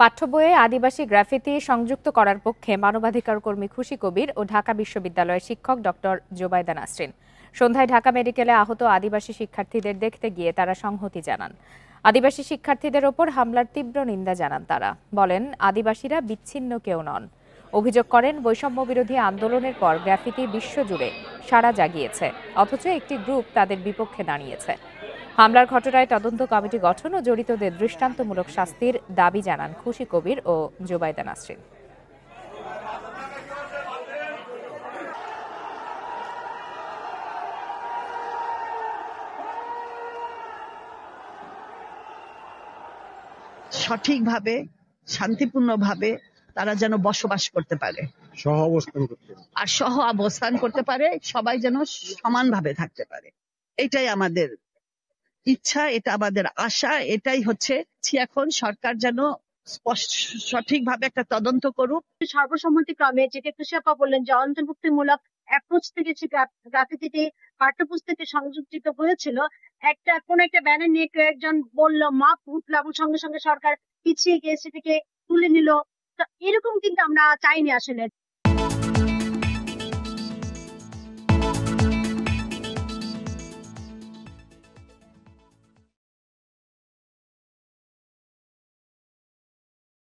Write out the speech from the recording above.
পাঠ্য বইয়ে আদিবাসী গ্রাফিতি সংযুক্ত করার পক্ষে মানবাধিকার কর্মী খুশি কবির ও ঢাকা বিশ্ববিদ্যালয়ের শিক্ষক ডক্টর জোবায়দা নাসরিন। সন্ধ্যায় ঢাকা মেডিকেলে আহত আদিবাসী শিক্ষার্থীদের দেখতে গিয়ে তারা সংহতি জানান। আদিবাসী শিক্ষার্থীদের ওপর হামলার তীব্র নিন্দা জানান তারা। বলেন, আদিবাসীরা বিচ্ছিন্ন কেউ নন। অভিযোগ করেন, বৈষম্য বিরোধী আন্দোলনের পর গ্রাফিতি বিশ্বজুড়ে সাড়া জাগিয়েছে, অথচ একটি গ্রুপ তাদের বিপক্ষে দাঁড়িয়েছে। হামলার ঘটনায় তদন্ত কমিটি গঠন ও জড়িতদের দৃষ্টান্তমূলক শাস্তির দাবি জানান খুশি কবির ও জোবায়দা নাসরিন। সঠিকভাবে, শান্তিপূর্ণভাবে তারা যেন বসবাস করতে পারে, সহ অবস্থান করতে পারে, সবাই যেন সমানভাবে থাকতে পারে। এটাই আমাদের ইচ্ছা, এটা আমাদের আশা। এটাই হচ্ছে এখন সরকার যেন সঠিকভাবে একটা তদন্ত করুক। সর্বসম্মতিক্রমে যেটা খুশি আপা বললেন যে অন্তর্ভুক্তিমূলক অ্যাপ্রোচ থেকে গ্রাফিতিতে পাঠ্যপুস্তকে সংযোজিত হয়েছিল। কোন একটা ব্যানার নিয়ে কয়েকজন বললো মা ফুটলো এবং সঙ্গে সঙ্গে সরকার পিছিয়ে গিয়ে সেটাকে তুলে নিল। তো এরকম কিন্তু আমরা চাইনি আসলে।